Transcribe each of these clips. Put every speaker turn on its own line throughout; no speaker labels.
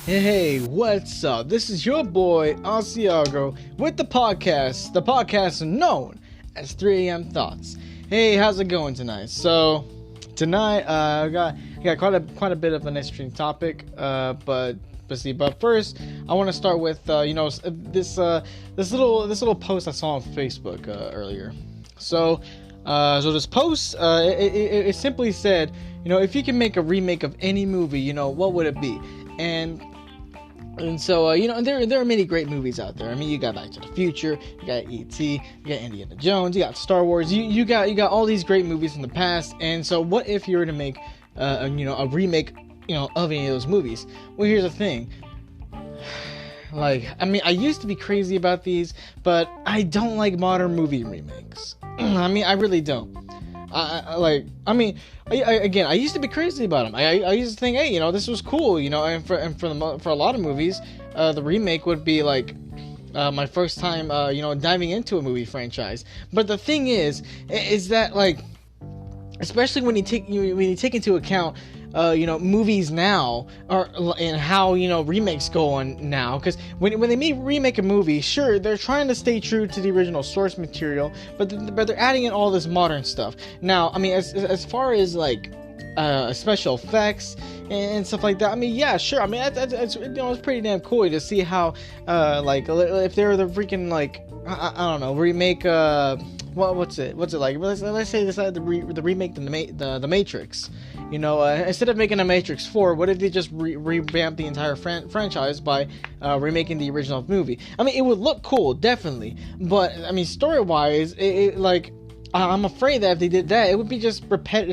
Hey, what's up? This is your boy, Asiago, with the podcast known as 3 a.m. Thoughts. Hey, how's it going tonight? So, tonight, I got quite a bit of an interesting topic, but first, I want to start with, this little post I saw on Facebook, earlier. So this post, it simply said, if you can make a remake of any movie, what would it be? And so, there are many great movies out there. I mean, you got Back to the Future, you got E.T., you got Indiana Jones, you got Star Wars, you got all these great movies from the past. And so, what if you were to make, a remake, of any of those movies? Well, here's the thing. I used to be crazy about these, but I don't like modern movie remakes. I really don't. I used to be crazy about them. I used to think, hey, this was cool, and for a lot of movies, the remake would be like my first time, diving into a movie franchise. But the thing is that, like, especially when you take into account, movies now and how remakes go on now, because when they remake a movie, sure, they're trying to stay true to the original source material, but they're adding in all this modern stuff. Now, I mean, as far as like special effects and stuff like that, I mean, yeah, sure. I mean, it's pretty damn cool to see how if they're the freaking, like, I don't know, remake what's it like? Let's say they decided to remake the Matrix. Instead of making a Matrix 4, what if they just revamp the entire franchise by remaking the original movie? I mean, it would look cool, definitely. But I mean, story-wise, I'm afraid that if they did that, it would be just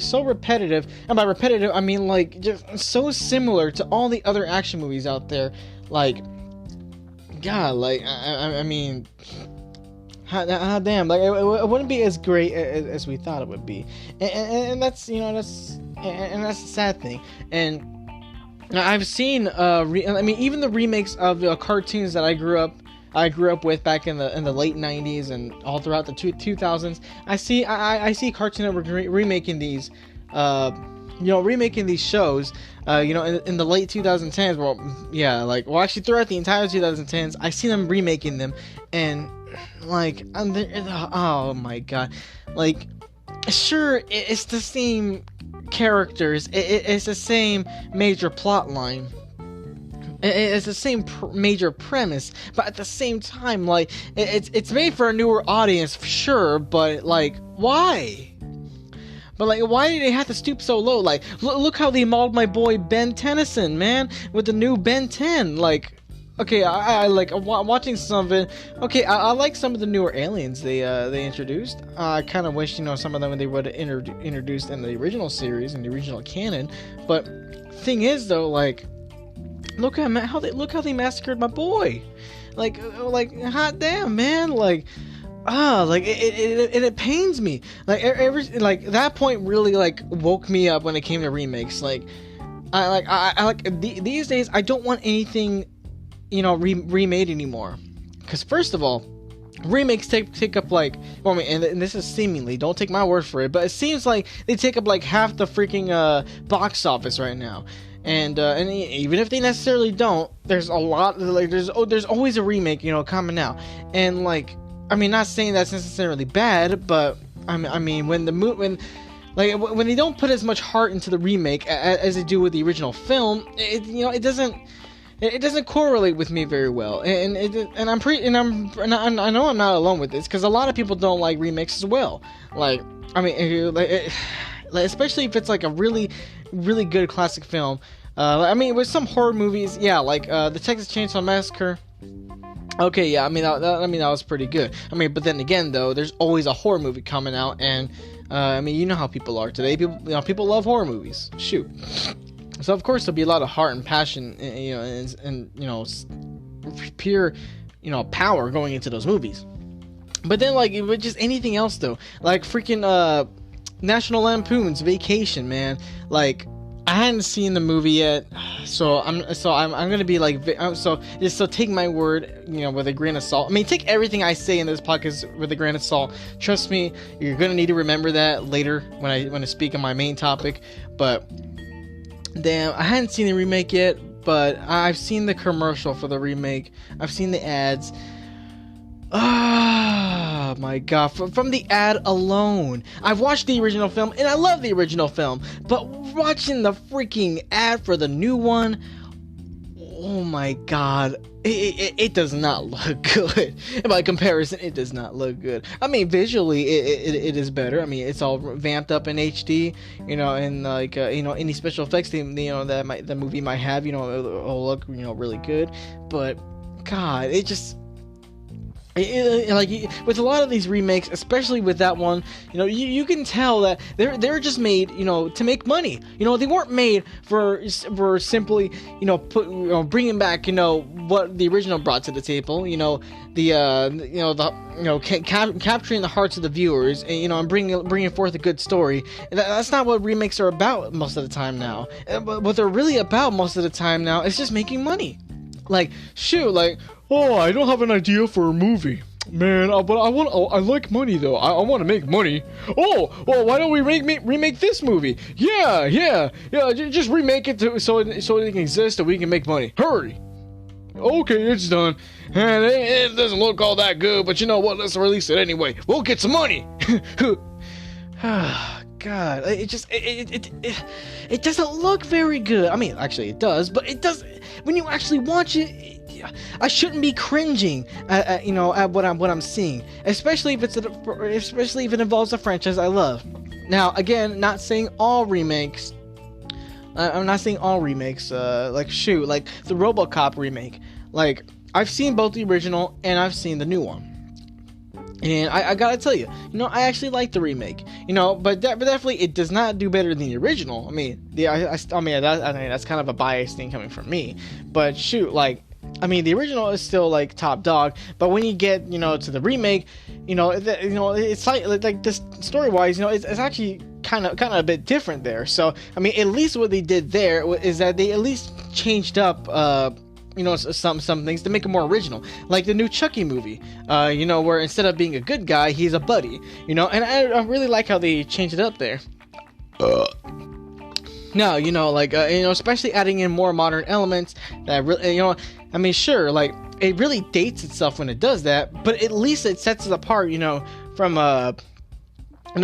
so repetitive. And by repetitive, I mean like just so similar to all the other action movies out there. Like, God, like I mean. Damn, like it wouldn't be as great as we thought it would be, and that's that's the sad thing. And I've seen even the remakes of cartoons that I grew up with back in the late 90s and all throughout the 2000s. I see Cartoon Network remaking these shows, in the late 2010s. Actually throughout the entire 2010s, I see them remaking them, and like, oh my god, like, sure, it's the same characters, it's the same major plot line, it's the same major premise, but at the same time, like, it's made for a newer audience, sure, but like, why? But like, why did they have to stoop so low? Like, look how they mauled my boy Ben Tennyson, man, with the new Ben 10. Like, okay, I like watching some of it. Okay, I like some of the newer aliens they introduced. I kind of wish some of them they would have introduced in the original series, in the original canon. But thing is though, like, look how they massacred my boy. Like hot damn, man. Like, it pains me. Like that point really like woke me up when it came to remakes. Like, these days I don't want anything remade anymore, because first of all, remakes take up like, and this is seemingly, don't take my word for it, but it seems like they take up like half the freaking box office right now, and even if they necessarily don't, there's a lot, like, there's always a remake coming out, and like, I mean, not saying that's necessarily bad, but I mean when when they don't put as much heart into the remake as they do with the original film, it doesn't correlate with me very well, and I know I'm not alone with this, because a lot of people don't like remakes as well. Like, I mean, especially if it's like a really, really good classic film. I mean, with some horror movies, yeah, like the Texas Chainsaw Massacre. Okay, yeah, I mean that was pretty good. I mean, but then again, though, there's always a horror movie coming out, and I mean, you know how people are today. People love horror movies. Shoot. So of course there'll be a lot of heart and passion, and pure, power going into those movies. But then, like, with just anything else though, like freaking National Lampoon's Vacation, man. Like, I hadn't seen the movie yet, so I'm gonna be like, so take my word, with a grain of salt. I mean, take everything I say in this podcast with a grain of salt. Trust me, you're gonna need to remember that later when I speak on my main topic. But damn, I hadn't seen the remake yet, but I've seen the commercial for the remake. I've seen the ads. Ah, my God. From the ad alone. I've watched the original film, and I love the original film. But watching the freaking ad for the new one, oh my God. It does not look good. And by comparison, it does not look good. I mean, visually, it is better. I mean, it's all vamped up in HD, and like, any special effects, that the movie might have, it'll look, really good. But, God, it just... like with a lot of these remakes, especially with that one, you can tell that they're just made, to make money. They weren't made for simply, bringing back, what the original brought to the table. Capturing the hearts of the viewers, and bringing forth a good story. That's not what remakes are about most of the time now. What they're really about most of the time now is just making money. Like, shoot, like, oh, I don't have an idea for a movie, man. But I like money though. I want to make money. Oh, well, why don't we remake this movie? Yeah. Just remake it so it can exist and we can make money. Hurry. Okay, it's done. And it doesn't look all that good, but you know what? Let's release it anyway. We'll get some money. God, it doesn't look very good. I mean, actually, it does, but it does. When you actually watch it, I shouldn't be cringing at what I'm seeing, especially if it involves a franchise I love. Now, again, not saying all remakes. I'm not saying all remakes. Like the RoboCop remake. Like, I've seen both the original and I've seen the new one. And I gotta tell you, I actually like the remake, but definitely it does not do better than the original. I mean, that's kind of a biased thing coming from me. But shoot, the original is still like top dog. But when you get, to the remake, it's like this story wise, it's actually kind of a bit different there. So I mean, at least what they did there is that they at least changed up. Some things to make it more original, like the new Chucky movie, where instead of being a good guy, he's a buddy, and I really like how they changed it up there. Now, especially adding in more modern elements that really, sure, like, it really dates itself when it does that, but at least it sets it apart, from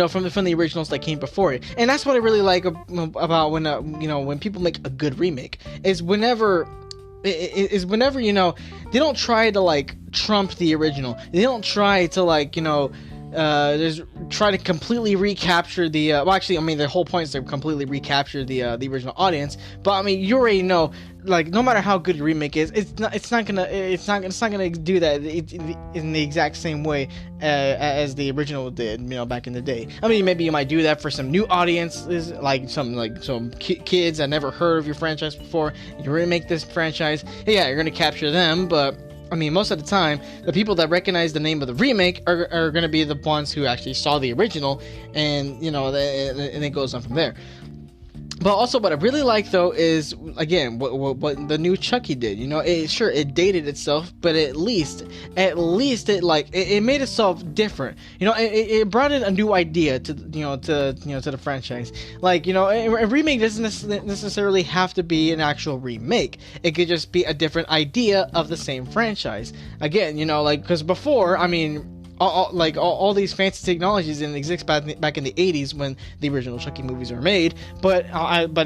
from the originals that came before it. And that's what I really like about when people make a good remake, is whenever they don't try to like trump the original. They don't try to just try to completely recapture the the whole point is to completely recapture the original audience. But I mean, you already know, like, no matter how good your remake is, it's not gonna do that in the exact same way as the original did, back in the day. I mean, maybe you might do that for some new audiences, like some kids that never heard of your franchise before. You remake this franchise, yeah, you're gonna capture them, but I mean, most of the time, the people that recognize the name of the remake are going to be the ones who actually saw the original, and, and it goes on from there. But also, what I really like, though, is, again, what the new Chucky did. It dated itself, but at least it made itself different. It brought in a new idea to the franchise. Like, a remake doesn't necessarily have to be an actual remake. It could just be a different idea of the same franchise. Again, because before, I mean, all these fancy technologies didn't exist back in the 80s when the original Chucky movies were made, but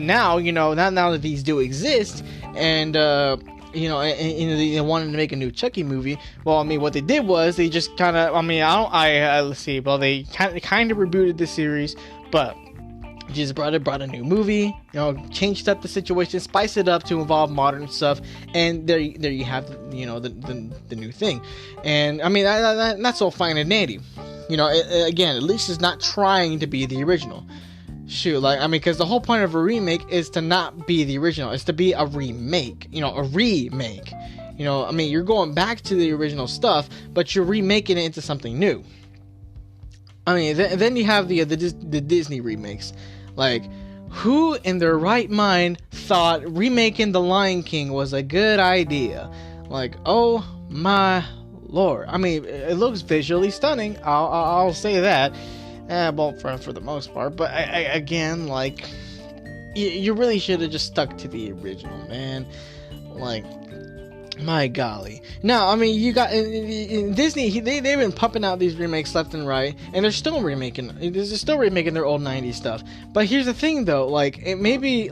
now, now that these do exist, and they wanted to make a new Chucky movie. Well, I mean, what they did was they just kind of, let's see, well, they kind of rebooted the series, but just brought a new movie, changed up the situation, spiced it up to involve modern stuff, and there you have, the new thing. And I mean, that's all fine and dandy. Again, at least it's not trying to be the original. Shoot, because the whole point of a remake is to not be the original. It's to be a remake, a remake. You're going back to the original stuff, but you're remaking it into something new. I mean, then you have the Disney remakes. Like, who in their right mind thought remaking The Lion King was a good idea? Like, oh my lord. I mean, it looks visually stunning. I'll say that. Well, for the most part. But again, like, you really should have just stuck to the original, man. Like, my golly. Now, I mean, you got in Disney. They've been pumping out these remakes left and right, and they're still remaking their old '90s stuff. But here's the thing, though. Like, it maybe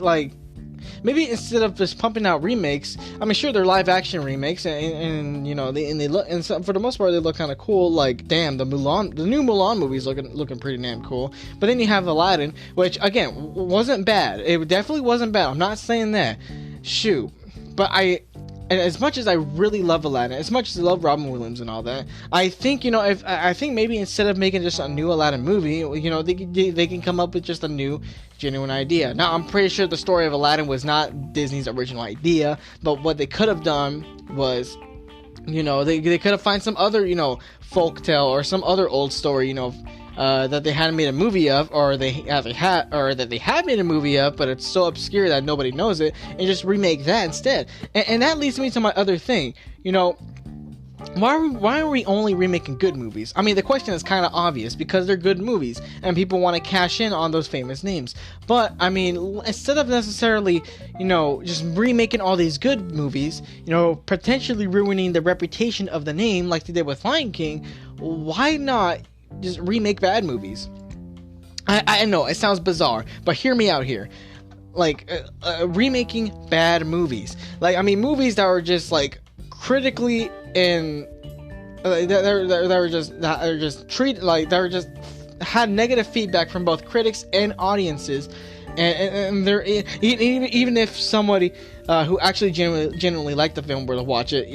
instead of just pumping out remakes, I mean, sure, they're live action remakes, and you know, they look, and so, for the most part, they look kind of cool. Like, damn, the new Mulan movie's looking pretty damn cool. But then you have Aladdin, which again wasn't bad. It definitely wasn't bad. I'm not saying that. Shoot, but and as much as I really love Aladdin, as much as I love Robin Williams and all that, I think, you know, I think maybe instead of making just a new Aladdin movie, you know, they can come up with just a new, genuine idea. Now, I'm pretty sure the story of Aladdin was not Disney's original idea, but what they could have done was, you know, they could have found some other, you know, folktale or some other old story, you know, that they hadn't made a movie of, or that they have made a movie of, but it's so obscure that nobody knows it, and just remake that instead. And that leads me to my other thing. You know, why are we only remaking good movies? I mean, the question is kind of obvious, because they're good movies, and people want to cash in on those famous names. But, I mean, instead of necessarily, you know, just remaking all these good movies, you know, potentially ruining the reputation of the name like they did with Lion King, why not just remake bad movies? I know it sounds bizarre, but hear me out here. Like, remaking bad movies. Like, I mean, movies that are just like critically and they're just treated like they're just had negative feedback from both critics and audiences, and they're even if somebody who actually genuinely liked the film were to watch it,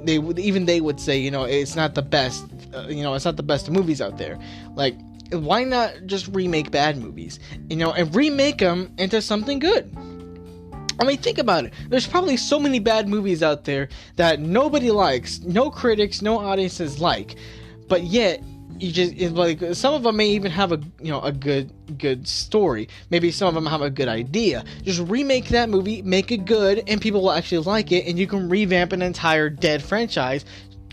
they would say, you know, it's not the best. You know, it's not the best movies out there. Like, why not just remake bad movies, you know, and remake them into something good? I mean, think about it. There's probably so many bad movies out there that nobody likes, no critics, no audiences like, but yet it's like some of them may even have a good story. Maybe some of them have a good idea. Just remake that movie, make it good, and people will actually like it, and you can revamp an entire dead franchise,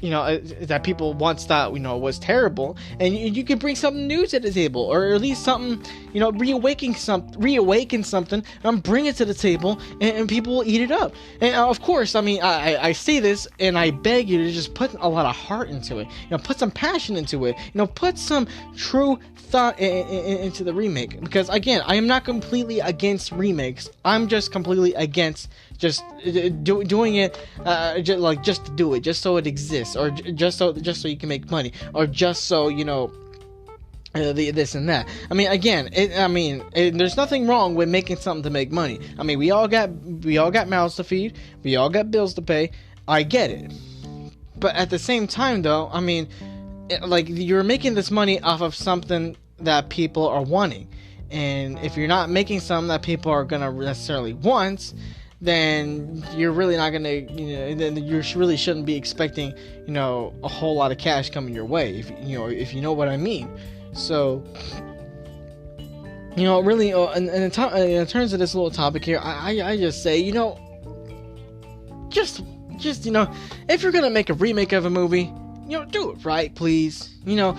you know, that people once thought, you know, was terrible, and you can bring something new to the table, or at least something, you know, reawaken something, and bring it to the table, and people will eat it up. And of course, I mean, I say this, and I beg you to just put a lot of heart into it, you know, put some passion into it, you know, put some true thought into the remake, because again, I am not completely against remakes. I'm just completely against just doing it just to do it, just so it exists, or just so you can make money, or just so, you know, this and that. I mean, again, there's nothing wrong with making something to make money. I mean, we all got mouths to feed, we all got bills to pay. I get it, but at the same time, though, I mean, like, you're making this money off of something that people are wanting, and if you're not making something that people are gonna necessarily want, then you're really not gonna, you know, then you really shouldn't be expecting, you know, a whole lot of cash coming your way, if you know what I mean. So, you know, really, in terms of this little topic here, I just say, you know, just you know, if you're gonna make a remake of a movie, you know, do it right, please. You know,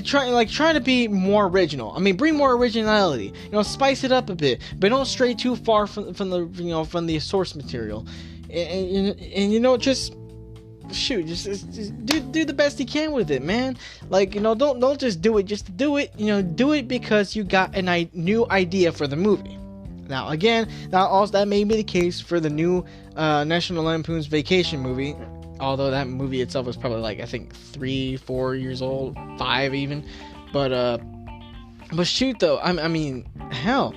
try to be more original. I mean, bring more originality. You know, spice it up a bit, but don't stray too far from the source material. And you know, just shoot, just do the best you can with it, man. Like, you know, don't just do it just to do it. You know, do it because you got a new idea for the movie. Now, again, that may be the case for the new National Lampoon's Vacation movie. Although that movie itself was probably, like, I think 3-4 years old, 5 even. But shoot, though, I mean, hell,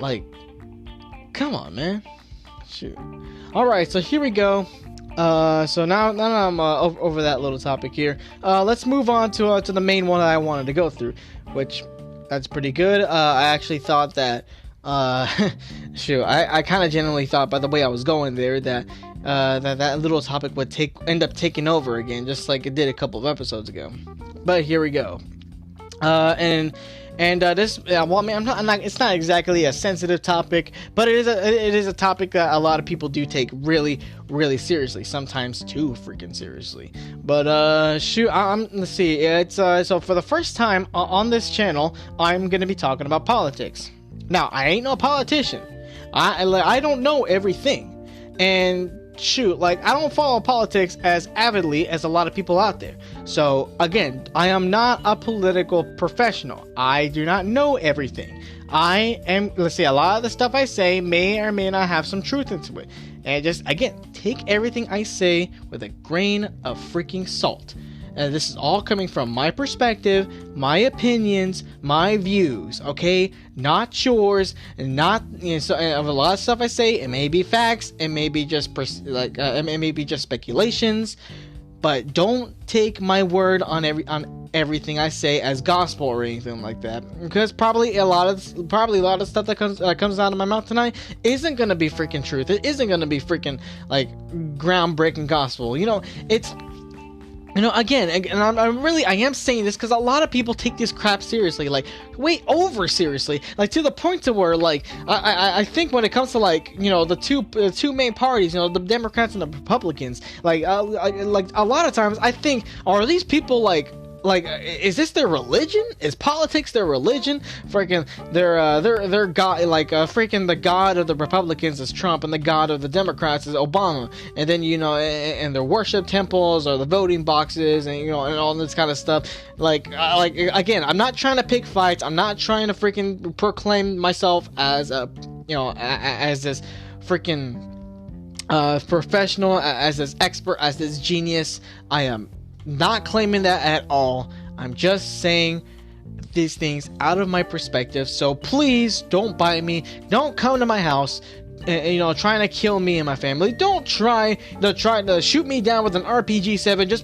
like, come on, man. Shoot. All right, so here we go. So now I'm over that little topic here. Let's move on to the main one that I wanted to go through, which that's pretty good. I actually thought that shoot, I kind of genuinely thought, by the way I was going there, that that little topic would end up taking over again, just like it did a couple of episodes ago. But here we go. This, well, I mean, I'm not. It's not exactly a sensitive topic, but it is a topic that a lot of people do take really, really seriously. Sometimes too freaking seriously. But shoot, let's see. It's so for the first time on this channel, I'm gonna be talking about politics. Now, I ain't no politician. I don't know everything, and shoot, like, I don't follow politics as avidly as a lot of people out there. So, again, I am not a political professional. I do not know everything. Let's see, a lot of the stuff I say may or may not have some truth into it. And just, again, take everything I say with a grain of freaking salt. And this is all coming from my perspective, my opinions, my views, okay? Not yours, and not, so of a lot of stuff I say, it may be facts, it may be just, it may be just speculations, but don't take my word on everything I say as gospel or anything like that, because probably a lot of stuff that comes out of my mouth tonight isn't gonna be freaking truth. It isn't gonna be freaking like groundbreaking gospel. It's. Again, and I am saying this because a lot of people take this crap seriously, like, way over seriously, like, to the point to where, like, I think when it comes to, like, the two main parties, the Democrats and the Republicans, like a lot of times I think, are these people, like, is this their religion? Is politics their religion? Freaking, their god, like, freaking the god of the Republicans is Trump, and the god of the Democrats is Obama. And then, and their worship temples or the voting boxes, and, and all this kind of stuff. Like, again, I'm not trying to pick fights. I'm not trying to freaking proclaim myself as as this freaking, professional, as this expert, as this genius. I am not claiming that at all. I'm just saying these things out of my perspective. So please don't bite me. Don't come to my house, trying to kill me and my family. Don't try to shoot me down with an RPG-7 just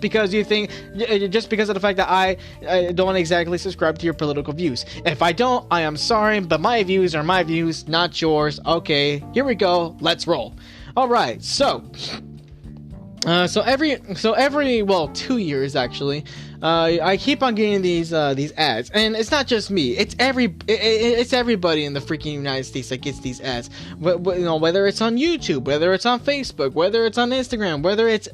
because of the fact that I don't exactly subscribe to your political views. If I don't, I am sorry, but my views are my views, not yours. Okay, here we go. Let's roll. All right, so every 2 years actually, I keep on getting these ads, and it's not just me. It's everybody in the freaking United States that gets these ads. Whether it's on YouTube, whether it's on Facebook, whether it's on Instagram, whether it's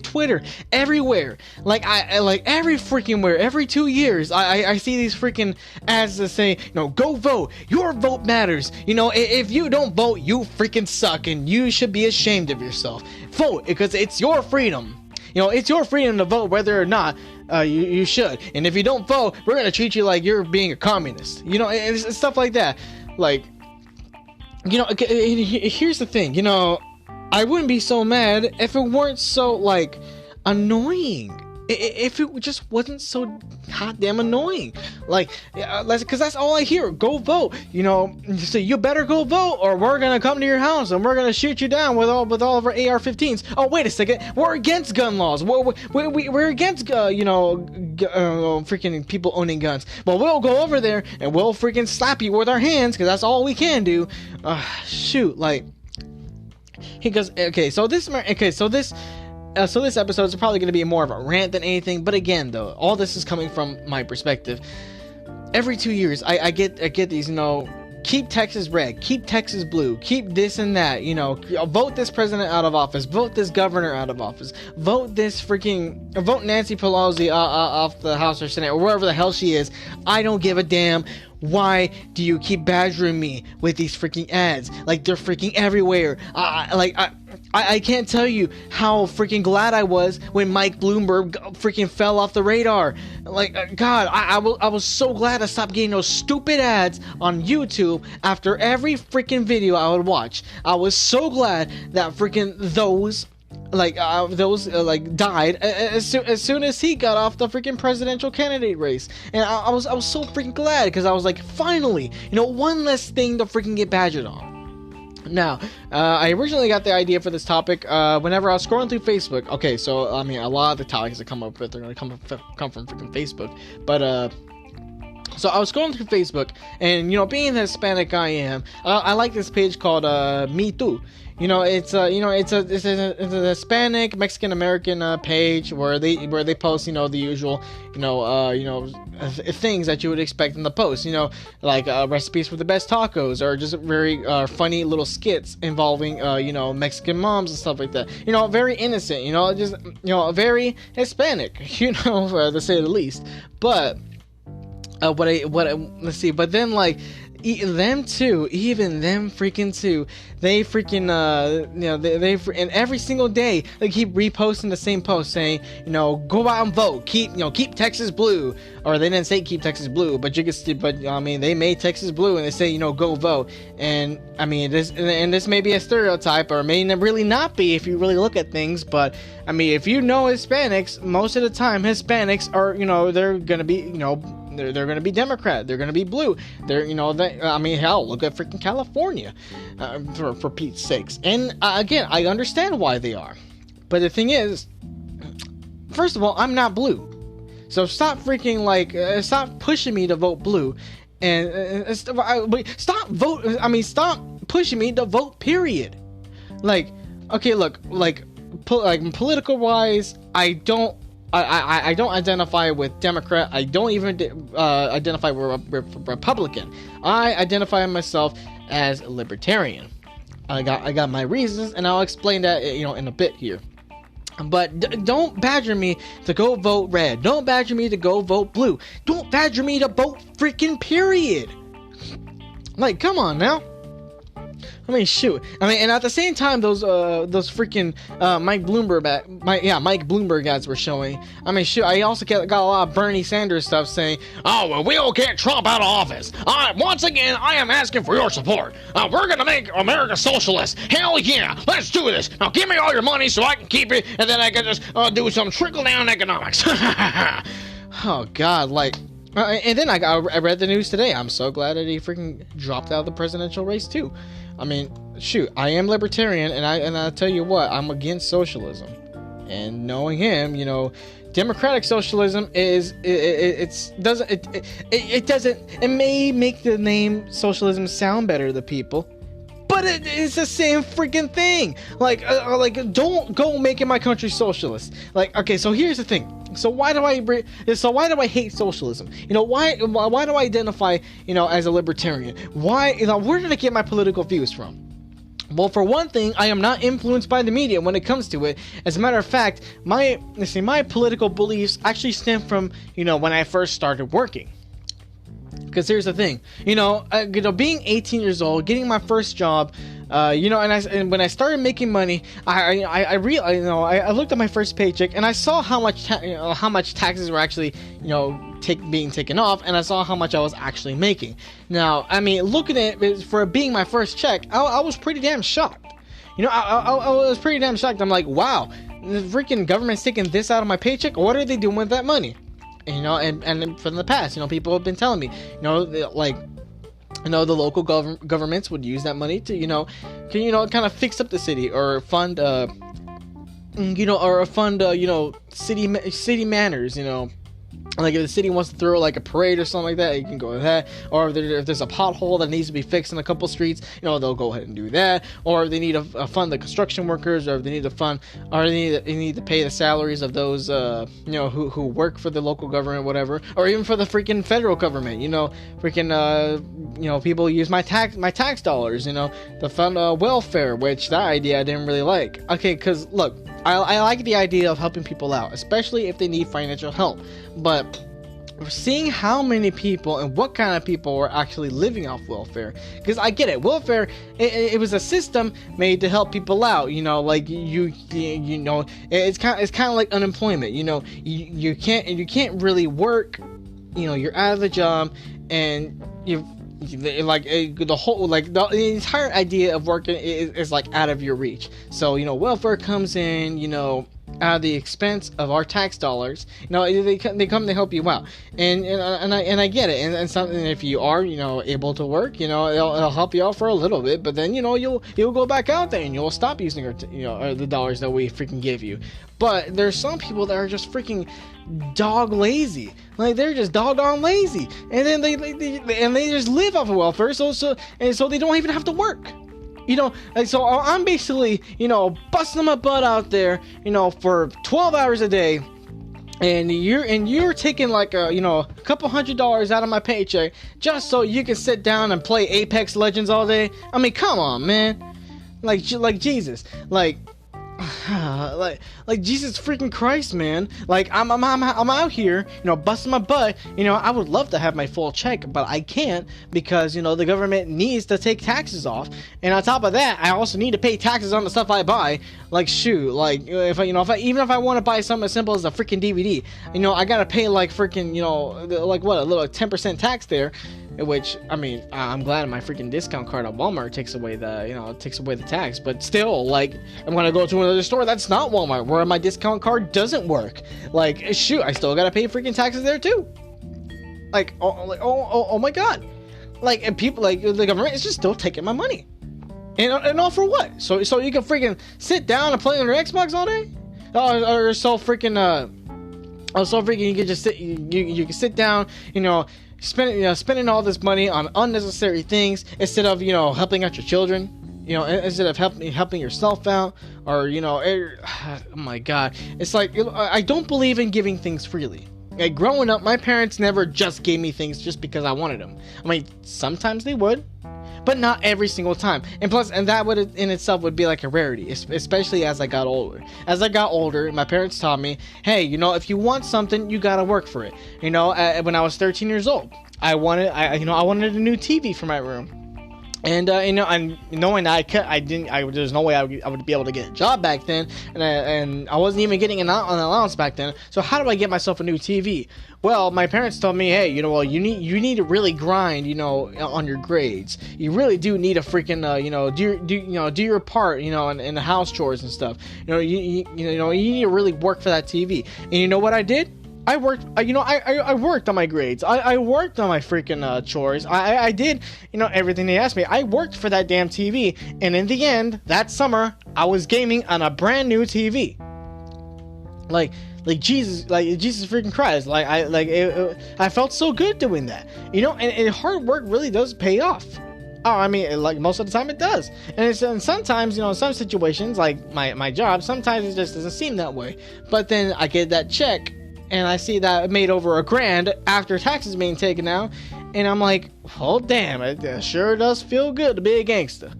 Twitter, everywhere. Like every freaking where. Every 2 years, I see these freaking ads that say, go vote. Your vote matters. If you don't vote, you freaking suck, and you should be ashamed of yourself. Vote, because it's your freedom. It's your freedom to vote whether or not you should. And if you don't vote, we're going to treat you like you're being a communist. It's stuff like that. Like, here's the thing. I wouldn't be so mad if it weren't so, like, annoying. If it just wasn't so goddamn annoying. Like, because that's all I hear. Go vote. So you better go vote, or we're gonna come to your house and we're gonna shoot you down with all of our AR-15s. Oh, wait a second. We're against gun laws. We're against freaking people owning guns. Well, we'll go over there and we'll freaking slap you with our hands, because that's all we can do. Shoot, like, because so this episode is probably going to be more of a rant than anything, but again, though, all this is coming from my perspective. Every 2 years, I get these, keep Texas red, keep Texas blue, keep this and that, vote this president out of office, vote this governor out of office, vote Nancy Pelosi off the House or Senate, or wherever the hell she is. I don't give a damn. Why do you keep badgering me with these freaking ads? Like, they're freaking everywhere. I can't tell you how freaking glad I was when Mike Bloomberg freaking fell off the radar. Like, God, I was so glad I stopped getting those stupid ads on YouTube after every freaking video I would watch. I was so glad that freaking those died as soon as he got off the freaking presidential candidate race. And I was so freaking glad, because I was like, finally, one less thing to freaking get badgered on. Now, I originally got the idea for this topic whenever I was scrolling through Facebook. Okay, so, a lot of the topics that come up with are going to come from freaking Facebook. But, so I was scrolling through Facebook, and, being the Hispanic I am, I like this page called Me Too. It's a Hispanic Mexican American page where they post the usual things that you would expect in the post, like recipes for the best tacos, or just very funny little skits involving Mexican moms and stuff like that. Very innocent, just very Hispanic, to say the least. But let's see. But then, like, them too, even them freaking too, they freaking they and every single day they keep reposting the same post saying, go out and vote, keep Texas blue. Or they didn't say keep Texas blue, but they made Texas blue, and they say, go vote. And I mean, this may be a stereotype, or may really not be if you really look at things, but I mean, if you know Hispanics, most of the time Hispanics are, they're gonna be, they're gonna be Democrat, they're gonna be blue, hell, look at freaking California, for Pete's sakes. And again, I understand why they are, but the thing is, first of all, I'm not blue. So stop freaking stop pushing me to vote blue, and stop pushing me to vote. Period. Okay, look, political wise, I don't identify with Democrat. I don't even identify with Republican. I identify myself as a libertarian. I got my reasons, and I'll explain that in a bit here. But don't badger me to go vote red. Don't badger me to go vote blue. Don't badger me to vote freaking period. Come on now. I mean, shoot. And at the same time, those freaking Mike Bloomberg ads were showing. I mean, shoot. I also got a lot of Bernie Sanders stuff saying, "Oh, well, we'll get Trump out of office. Once again, I am asking for your support. We're gonna make America socialist. Hell yeah, let's do this. Now give me all your money so I can keep it, and then I can just do some trickle down economics." Oh God, and then I read the news today. I'm so glad that he freaking dropped out of the presidential race too. I mean, shoot, I am libertarian, and I tell you what, I'm against socialism. And knowing him, democratic socialism it may make the name socialism sound better to the people, but it's the same freaking thing. Don't go making my country socialist. Okay, so here's the thing. So why do I hate socialism? Why do I identify, as a libertarian? Why, where did I get my political views from? Well, for one thing, I am not influenced by the media when it comes to it. As a matter of fact, my political beliefs actually stem from, when I first started working. Because here's the thing, being 18 years old, getting my first job, and when I started making money, I looked at my first paycheck, and I saw how much taxes were actually, being taken off, and I saw how much I was actually making. Now, looking at it for being my first check, I was pretty damn shocked. I was pretty damn shocked. I'm like, wow, the freaking government's taking this out of my paycheck. What are they doing with that money? And from the past, people have been telling me, the local governments would use that money to, kind of fix up the city, or fund, city manners, Like if the city wants to throw like a parade or something like that, you can go with that. Or if there's a pothole that needs to be fixed in a couple streets, they'll go ahead and do that. Or if they need to fund the construction workers, or if they need to fund, or they need to pay the salaries of those, who work for the local government, whatever. Or even for the freaking federal government, people use my tax dollars, to fund welfare, which that idea I didn't really like. Okay, because look, I like the idea of helping people out, especially if they need financial help. But seeing how many people and what kind of people were actually living off welfare, because I get it, welfare, it was a system made to help people out. It's kind of like unemployment. You can't really work. You're out of the job, and the entire idea of working is like out of your reach. So welfare comes in, out of the expense of our tax dollars. They come to help you out, and I get it, and something, if you are able to work, it'll help you out for a little bit, but then you'll go back out there and you'll stop using the dollars that we freaking give you. But there's some people that are just freaking dog lazy. They're just doggone lazy, and then they just live off of welfare, so they don't even have to work. So I'm basically, busting my butt out there, for 12 hours a day, and you're taking like a couple $100 out of my paycheck just so you can sit down and play Apex Legends all day. Come on, man. Like Jesus. like Jesus freaking Christ, man. Like I'm out here, busting my butt. I would love to have my full check, but I can't because the government needs to take taxes off. And on top of that, I also need to pay taxes on the stuff I buy. Like shoot, like if I want to buy something as simple as a freaking DVD, I gotta pay like freaking like what, a little 10% tax there. Which, I mean, I'm glad my freaking discount card at Walmart takes away the tax, but still, like, I'm gonna go to another store that's not Walmart, where my discount card doesn't work. Like, shoot, I still gotta pay freaking taxes there too. Oh my god. Like, and people, like, the government is just still taking my money. And all for what? So you can freaking sit down and play on your Xbox all day? Or so freaking, you can just sit, you can sit down, spending all this money on unnecessary things instead of helping out your children, instead of helping yourself out, or oh my god, it's like I don't believe in giving things freely. Like growing up, my parents never just gave me things just because I wanted them. I mean, sometimes they would, but not every single time. And plus, that would in itself would be like a rarity, especially as I got older. As I got older, my parents taught me, hey, if you want something, you gotta work for it. When I was 13 years old, I wanted a new TV for my room. And and knowing that there's no way I would be able to get a job back then, and I wasn't even getting an allowance back then. So how do I get myself a new TV? Well, my parents told me, hey, you need to really grind, on your grades. You really do need to freaking do your part, in the house chores and stuff. You need to really work for that TV. And you know what I did? I worked, I worked on my grades. I worked on my freaking chores. I did, everything they asked me. I worked for that damn TV, and in the end, that summer, I was gaming on a brand new TV. Like Jesus freaking Christ. I felt so good doing that, and hard work really does pay off. Oh, I mean, like most of the time it does, and sometimes, in some situations, like my job, sometimes it just doesn't seem that way. But then I get that check, and I see that I made over $1,000 after taxes being taken out, and I'm like, oh damn, it sure does feel good to be a gangster.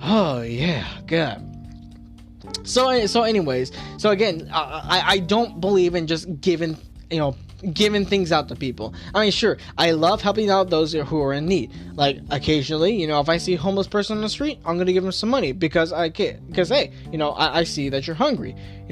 Oh yeah, God. So anyways, again, I don't believe in just giving things out to people. I mean, sure, I love helping out those who are in need. Like occasionally, if I see a homeless person on the street, I'm gonna give them some money because hey, I see that you're hungry. I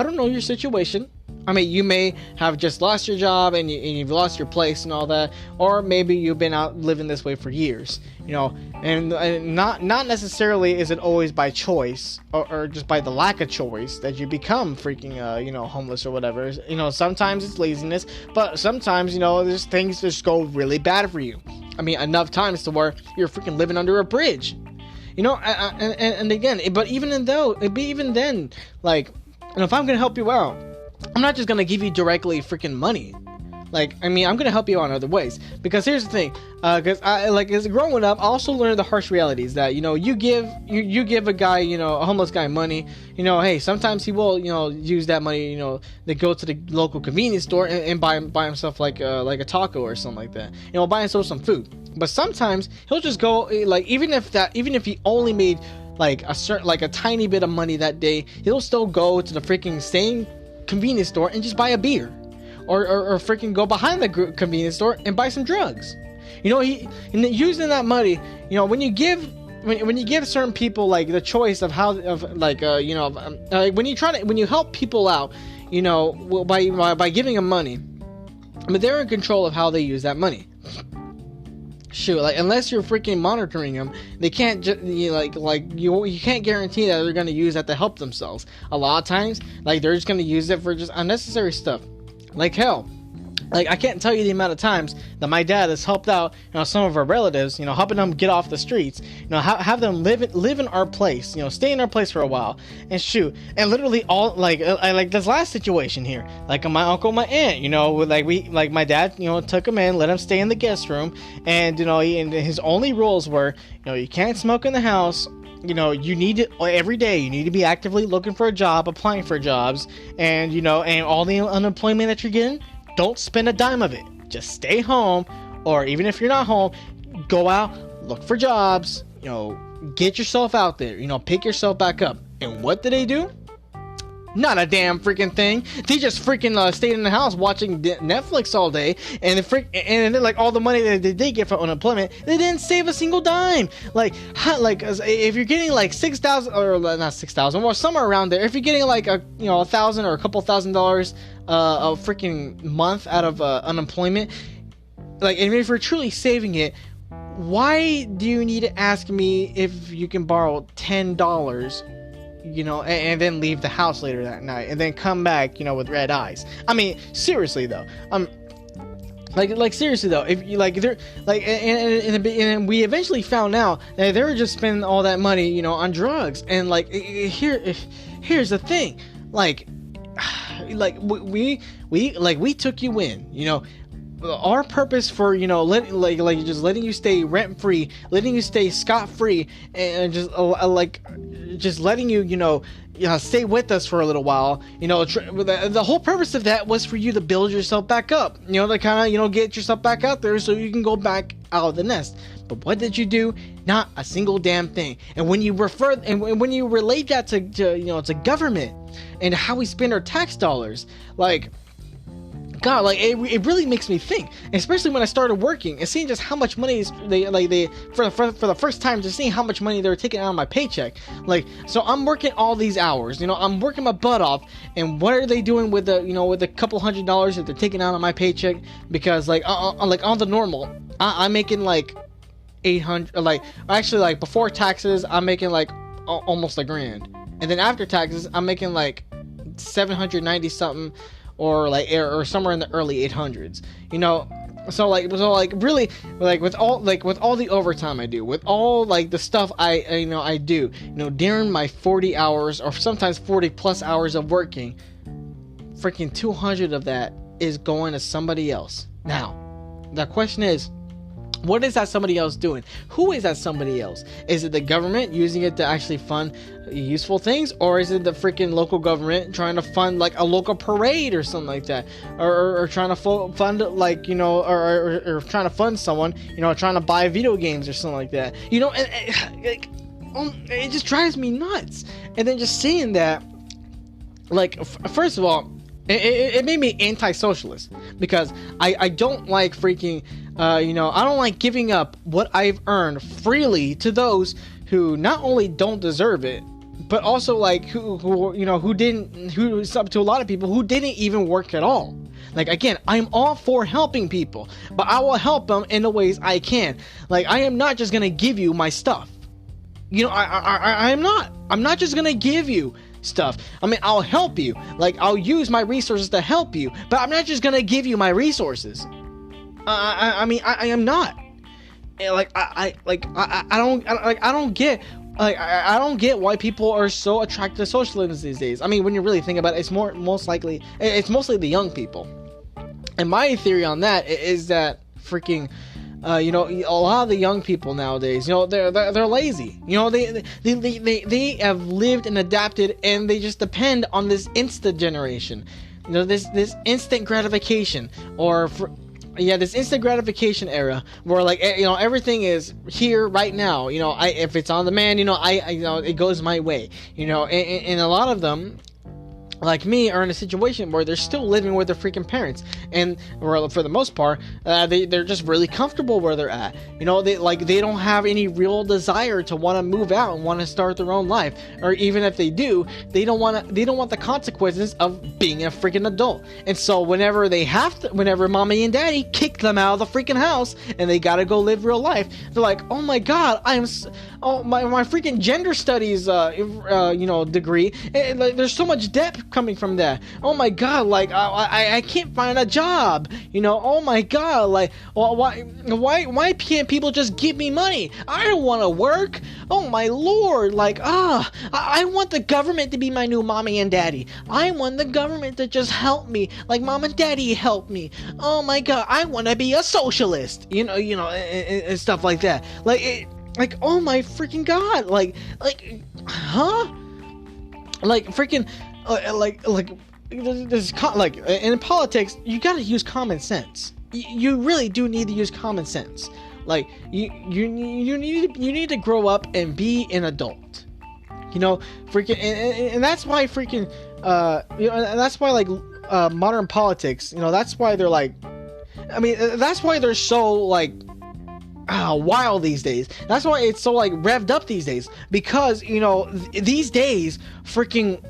don't know your situation. I mean, you may have just lost your job and you've lost your place and all that, or maybe you've been out living this way for years. And not necessarily is it always by choice or just by the lack of choice that you become freaking homeless or whatever. Sometimes it's laziness, but sometimes there's things just go really bad for you. I mean, enough times to where you're freaking living under a bridge. And again, but even then, like, if I'm gonna help you out, I'm not just gonna give you directly freaking money. Like, I mean, I'm gonna help you out in other ways. Because here's the thing, because as growing up, I also learned the harsh realities that you give a guy, a homeless guy money. Hey, sometimes he will, use that money, to go to the local convenience store and buy himself like a taco or something like that. Buy himself some food. But sometimes he'll just go, like, even if he only made like a tiny bit of money that day, he'll still go to the freaking same convenience store and just buy a beer, or freaking go behind the convenience store and buy some drugs. Using that money, when you give certain people like the choice of how when you help people out, by giving them money, but they're in control of how they use that money. Shoot, like, unless you're freaking monitoring them, they can't you can't guarantee that they're going to use that to help themselves. A lot of times, like, they're just going to use it for just unnecessary stuff. Like, hell, like, I can't tell you the amount of times that my dad has helped out, some of our relatives, helping them get off the streets, have them live in our place, stay in our place for a while, and shoot, and literally all, like this last situation here, like my uncle, my aunt, my dad, took him in, let him stay in the guest room, and, and his only rules were, you can't smoke in the house, you need to, every day, you need to be actively looking for a job, applying for jobs, and, and all the unemployment that you're getting, don't spend a dime of it. Just stay home, or even if you're not home, go out, look for jobs, get yourself out there, pick yourself back up. And what did they do? Not a damn freaking thing. They just freaking stayed in the house watching Netflix all day, and and then like all the money that they did get from unemployment, they didn't save a single dime. Like if you're getting like 6,000 or not 6,000, or somewhere around there, if you're getting like $1,000 or a couple $1,000 a freaking month out of unemployment, like, and if you're truly saving it, why do you need to ask me if you can borrow $10? And then leave the house later that night, and then come back, with red eyes. I mean, seriously though, seriously though, if you they're and we eventually found out that they were just spending all that money, on drugs. And here's the thing, we took you in, our purpose for just letting you stay rent free, letting you stay scot free, and just letting you stay with us for a little while. The whole purpose of that was for you to build yourself back up, to kind of get yourself back out there so you can go back out of the nest. But what did you do? Not a single damn thing. And when you when you relate that to government and how we spend our tax dollars, God, it really makes me think, especially when I started working and seeing just how much money they for the first time, just seeing how much money they were taking out of my paycheck. So I'm working all these hours, I'm working my butt off, and what are they doing with the couple $100s that they're taking out of my paycheck? Because on the normal, I'm making like 800, actually before taxes, I'm making almost $1,000, and then after taxes, I'm making 790 something. Or somewhere in the early 800s, really, with all the overtime I do, with all the stuff I do, during my 40 hours or sometimes 40 plus hours of working, freaking 200 of that is going to somebody else. Now, the question is, what is that somebody else doing? Who is that somebody else? Is it the government using it to actually fund useful things, or is it the freaking local government trying to fund a local parade or something like that, or trying to fund or trying to fund someone, trying to buy video games or something like that? It just drives me nuts. And then just seeing that, first of all, it made me anti-socialist, because I don't like freaking I don't like giving up what I've earned freely to those who not only don't deserve it, but also who didn't, who's up to a lot of people who didn't even work at all. Again, I'm all for helping people, but I will help them in the ways I can. I am not just gonna give you my stuff. I'm not just gonna give you stuff. I mean, I'll help you. I'll use my resources to help you, but I'm not just gonna give you my resources. I am not. I don't get why people are so attracted to socialism these days. I mean, when you really think about it, it's mostly the young people. And my theory on that is that freaking a lot of the young people nowadays, they're lazy. They have lived and adapted, and they just depend on this instant generation. This instant gratification, this instant gratification era, where everything is here right now. If it's on demand, it goes my way. And a lot of them, like me, are in a situation where they're still living with their freaking parents, and for the most part, they're just really comfortable where they're at. They don't have any real desire to want to move out and want to start their own life, or even if they do, they don't want the consequences of being a freaking adult. And so whenever mommy and daddy kick them out of the freaking house and they gotta go live real life, they're like, oh my god, my freaking gender studies degree, there's so much debt coming from that. Oh my god, I can't find a job. Oh my god, why can't people just give me money? I don't want to work. Oh my lord, I want the government to be my new mommy and daddy. I want the government to just help me, like mom and daddy help me. Oh my god, I want to be a socialist. And stuff like that. Oh my freaking god, huh? Freaking, in politics, you gotta use common sense. You really do need to use common sense. You need to grow up and be an adult. You know, freaking, and that's why freaking, you know, and that's why like modern politics, you know, that's why they're like, I mean, that's why they're so like wild these days. That's why it's so like revved up these days, because you know these days freaking,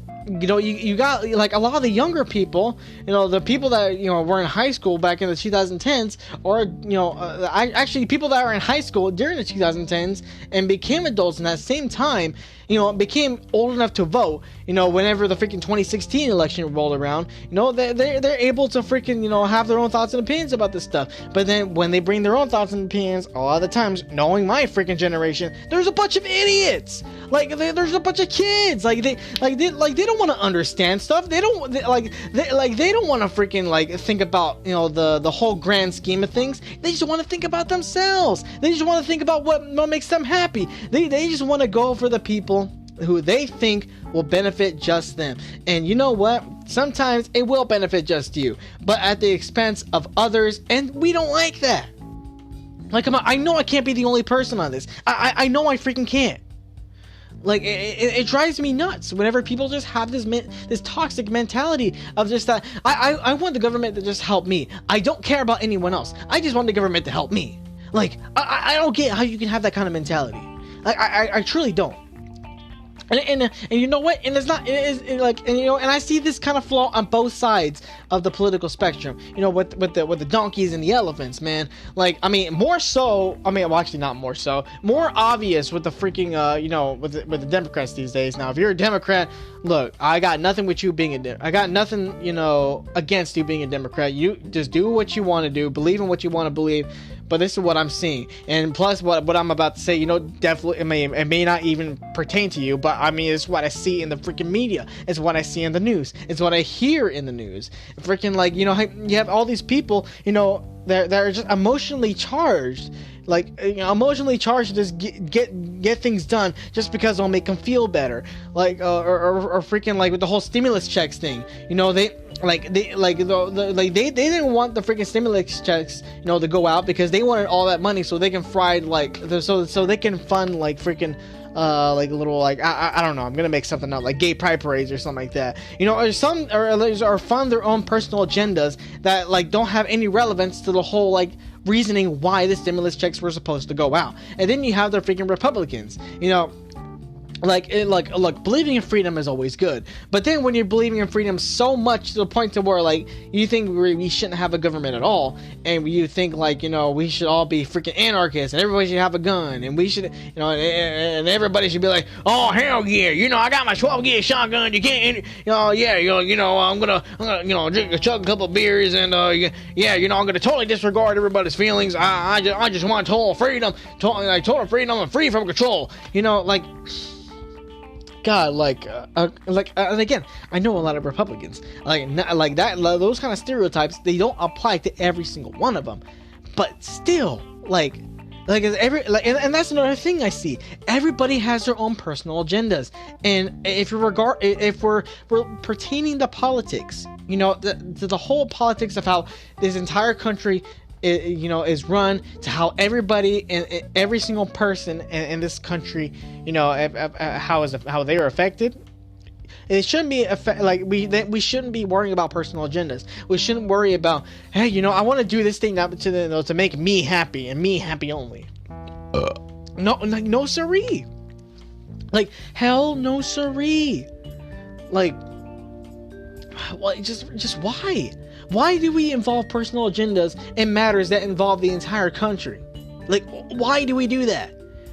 you know, you got like a lot of the younger people, you know, the people that, you know, were in high school back in the 2010s, or, you know, actually people that were in high school during the 2010s and became adults in that same time, you know, became old enough to vote, you know, whenever the freaking 2016 election rolled around, you know, they're able to freaking, you know, have their own thoughts and opinions about this stuff. But then when they bring their own thoughts and opinions, a lot of the times, knowing my freaking generation, there's a bunch of idiots. Like there's a bunch of kids. Like they don't want to understand stuff. They don't they don't want to freaking like think about, you know, the whole grand scheme of things. They just want to think about themselves. They just want to think about what makes them happy. They just want to go for the people who they think will benefit just them. And you know what? Sometimes it will benefit just you, but at the expense of others, and we don't like that. Like, come on, I know I can't be the only person on this. I know I freaking can't. Like, it drives me nuts whenever people just have this toxic mentality of just that, I want the government to just help me. I don't care about anyone else. I just want the government to help me. Like, I don't get how you can have that kind of mentality. Like, I truly don't. And you know what? And it's not, it is like, and you know, and I see this kind of flaw on both sides of the political spectrum. You know, with the donkeys and the elephants, man. Like, I mean, more so. I mean, well, actually, not more so. More obvious with the freaking, you know, with the Democrats these days. Now, if you're a Democrat, look, I got nothing with you being I got nothing, you know, against you being a Democrat. You just do what you want to do, believe in what you want to believe. But this is what I'm seeing, and plus what I'm about to say, you know, definitely it may not even pertain to you, but I mean, it's what I see in the freaking media. It's what I see in the news. It's what I hear in the news. Freaking, like, you know, you have all these people, you know, that are just emotionally charged. Like, you know, emotionally charged to just get things done just because it'll make them feel better. Like, or freaking, like, with the whole stimulus checks thing. You know, they didn't want the freaking stimulus checks, you know, to go out because they wanted all that money so they can so they can fund like freaking like little, like, I don't know, I'm gonna make something up, like gay pride parades or something like that, you know, or fund their own personal agendas that like don't have any relevance to the whole like reasoning why the stimulus checks were supposed to go out. And then you have the freaking Republicans, you know. Look, believing in freedom is always good, but then when you're believing in freedom so much to the point to where like you think we shouldn't have a government at all, and you think like, you know, we should all be freaking anarchists and everybody should have a gun, and we should, you know, and everybody should be like, oh hell yeah, you know, I got my 12 gauge shotgun, you can't, you know, yeah, you know, I'm gonna you know, chug a couple beers, and yeah, you know, I'm gonna totally disregard everybody's feelings. I just want total freedom, total freedom and free from control, you know, like. God, and again, I know a lot of Republicans, like that, those kind of stereotypes, they don't apply to every single one of them, but still, and that's another thing I see. Everybody has their own personal agendas, and if we're pertaining to politics, you know, the whole politics of how this entire country, you know, is run, to how everybody and every single person in this country, you know, how they are affected. It shouldn't be we shouldn't be worrying about personal agendas. We shouldn't worry about, hey, you know, I want to do this thing to make me happy and me happy only. No siree. Like, hell no siree. Like, well, just why? Why do we involve personal agendas in matters that involve the entire country? Like, why do we do that?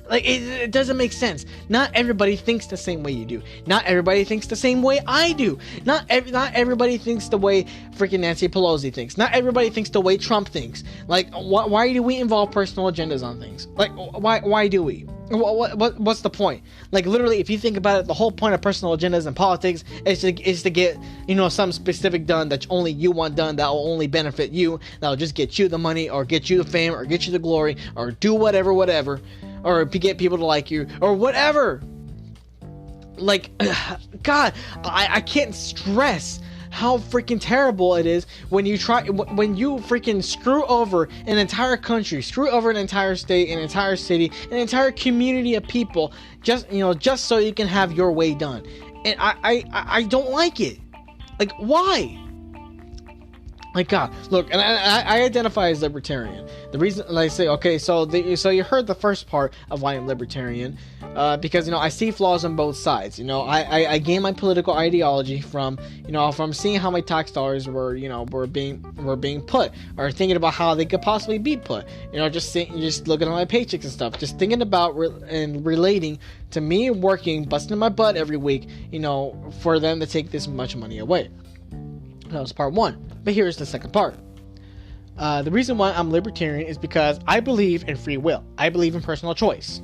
Like, it doesn't make sense. Not everybody thinks the same way you do. Not everybody thinks the same way I do. Not everybody thinks the way freaking Nancy Pelosi thinks. Not everybody thinks the way Trump thinks. Like, why do we involve personal agendas on things? Like, why do we? What's the point? Like, literally, if you think about it, the whole point of personal agendas in politics is to get, you know, some specific done that only you want done, that will only benefit you, that will just get you the money, or get you the fame, or get you the glory, or do whatever, or get people to like you, or whatever. Like, God, I can't stress how freaking terrible it is when you freaking screw over an entire country, screw over an entire state, an entire city, an entire community of people, just so you can have your way done. And I don't like it. Like, why? Like, God, look, and I identify as libertarian. The reason, like, I say, okay, so you heard the first part of why I'm libertarian, because I see flaws on both sides. I gain my political ideology from seeing how my tax dollars were being put, or thinking about how they could possibly be put. Just looking at my paychecks and stuff, just thinking about and relating to me working, busting my butt every week, for them to take this much money away. That was part one. But here's the second part. The reason why I'm libertarian is because I believe in free will. I believe in personal choice.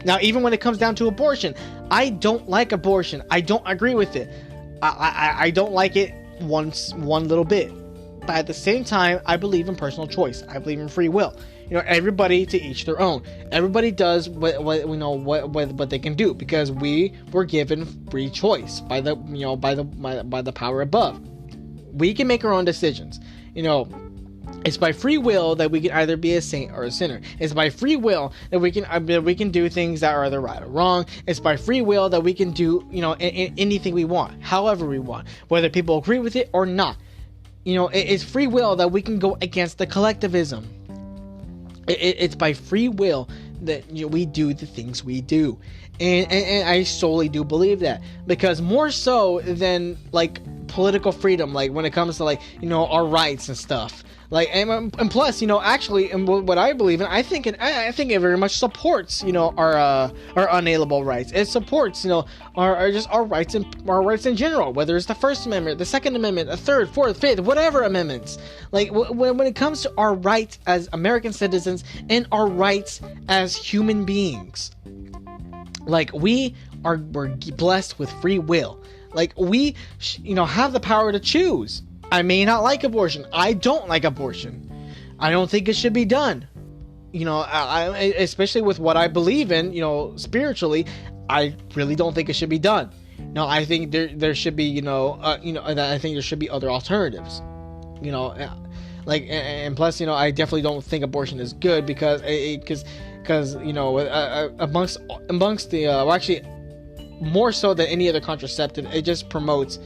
Now, even when it comes down to abortion, I don't like abortion. I don't agree with it. I don't like it one little bit. But at the same time, I believe in personal choice. I believe in free will. Everybody to each their own. Everybody does what they can do, because we were given free choice by the power above. We can make our own decisions. It's by free will that we can either be a saint or a sinner. It's by free will that we can do things that are either right or wrong. It's by free will that we can do anything we want, however we want, whether people agree with it or not. It's free will that we can go against the collectivism. It's by free will that we do the things we do, and I solely do believe that, because more so than like political freedom, like when it comes to our rights and stuff, and plus actually, and what I believe in, I think it very much supports our unalienable rights. It supports our rights in general, whether it's the First Amendment, the Second Amendment, the Third, Fourth, Fifth, whatever amendments. Like when it comes to our rights as American citizens and our rights as human beings, we're blessed with free will. We have the power to choose. I may not like abortion. I don't like abortion. I don't think it should be done. I especially with what I believe in, spiritually, I really don't think it should be done. No, I think there should be, I think there should be other alternatives. And plus, I definitely don't think abortion is good because amongst the actually, more so than any other contraceptive, it just promotes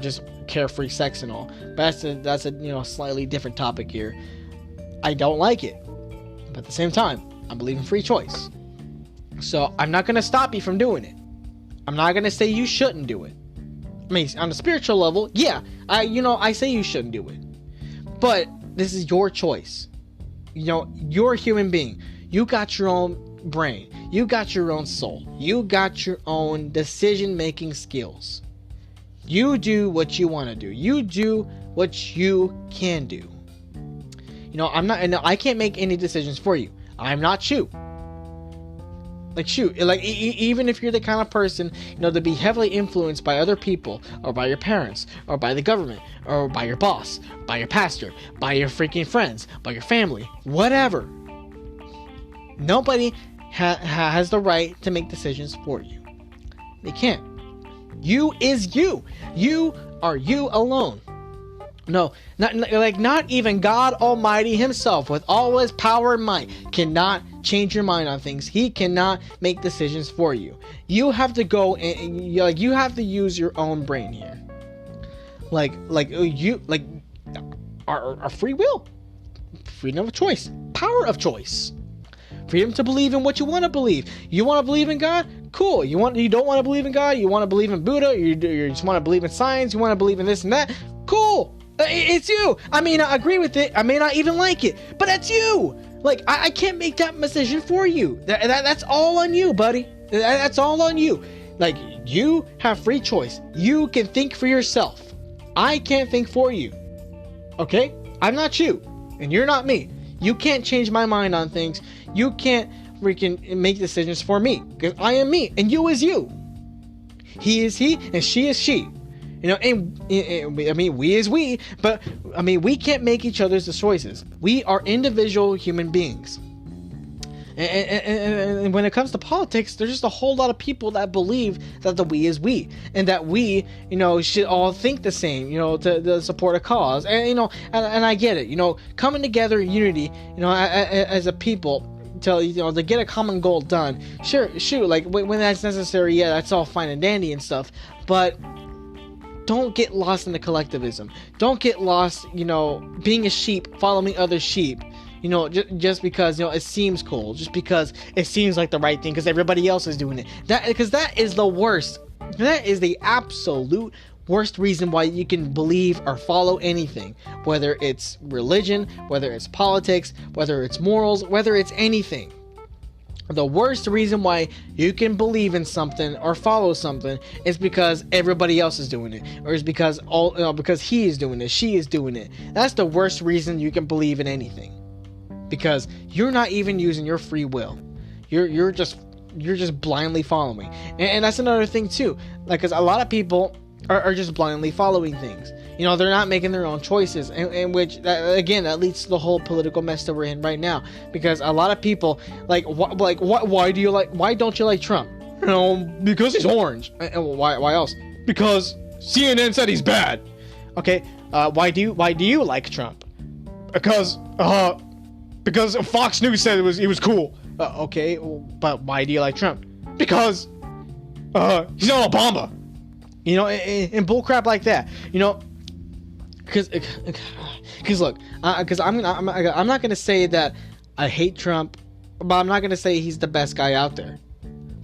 just carefree sex and all. But that's a slightly different topic here. I don't like it, but at the same time, I believe in free choice. So I'm not gonna stop you from doing it. I'm not gonna say you shouldn't do it. I mean, on a spiritual level, yeah, I say you shouldn't do it, but this is your choice. You're a human being. You got your own brain. You got your own soul. You got your own decision-making skills. You do what you want to do. You do what you can do. I can't make any decisions for you. I'm not you. Even if you're the kind of person, to be heavily influenced by other people, or by your parents, or by the government, or by your boss, by your pastor, by your freaking friends, by your family, whatever. Nobody has the right to make decisions for you. They can't. You is you. You are you alone. No, not even God Almighty himself, with all his power and might, cannot change your mind on things. He cannot make decisions for you. You have to go and you have to use your own brain here. Our free will, freedom of choice, power of choice. Freedom to believe in what you want to believe. You want to believe in God? Cool. You don't want to believe in God? You want to believe in Buddha? You just want to believe in science? You want to believe in this and that? Cool. It's you. I may not agree with it. I may not even like it, but that's you. I can't make that decision for you. That's all on you, buddy. That's all on you. You have free choice. You can think for yourself. I can't think for you. Okay? I'm not you, and you're not me. You can't change my mind on things. You can't freaking make decisions for me, because I am me and you is you. He is he and she is she. And we is we, but we can't make each other's choices. We are individual human beings. And when it comes to politics, there's just a whole lot of people that believe that the we is we, and that we, should all think the same, to support a cause. And and I get it, coming together in unity, as a people, to get a common goal done. Sure, shoot, like when that's necessary, yeah, that's all fine and dandy and stuff. But don't get lost in the collectivism. Don't get lost, being a sheep, following other sheep. Just because it seems cool, just because it seems like the right thing, because everybody else is doing it. Because that is the worst. That is the absolute worst reason why you can believe or follow anything, whether it's religion, whether it's politics, whether it's morals, whether it's anything. The worst reason why you can believe in something or follow something is because everybody else is doing it, or is because because he is doing it, she is doing it. That's the worst reason you can believe in anything. Because you're not even using your free will. You're just blindly following. And that's another thing too. Like, because a lot of people are just blindly following things. They're not making their own choices. In which, again, that leads to the whole political mess that we're in right now. Because a lot of people, why don't you like Trump? Because he's orange. Why else? Because CNN said he's bad. Okay, why do you like Trump? Because Fox News said he was cool. Okay, but why do you like Trump? Because he's not Obama. And bullcrap like that. Because look, because I'm not gonna say that I hate Trump, but I'm not gonna say he's the best guy out there.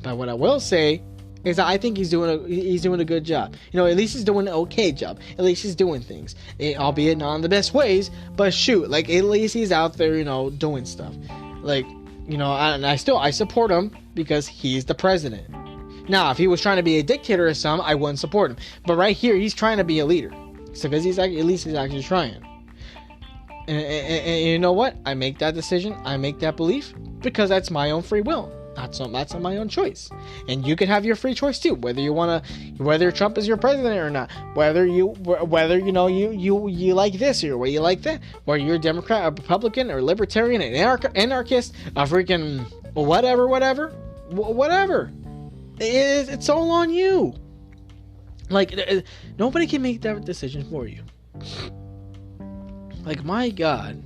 But what I will say is that I think he's doing a good job. At least he's doing an okay job. At least he's doing things, albeit not in the best ways. But shoot, like, at least he's out there, doing stuff. Like, and I support him because he's the president. Now, if he was trying to be a dictator or something, I wouldn't support him. But right here, he's trying to be a leader. So because at least he's actually trying. And you know what? I make that decision. I make that belief because that's my own free will. That's on my own choice. And you can have your free choice too, whether Trump is your president or not, whether you like this or whether you like that, whether you're a Democrat, a Republican, or Libertarian, an anarchist, a freaking whatever. It's all on you. Like, nobody can make that decision for you. Like, my God.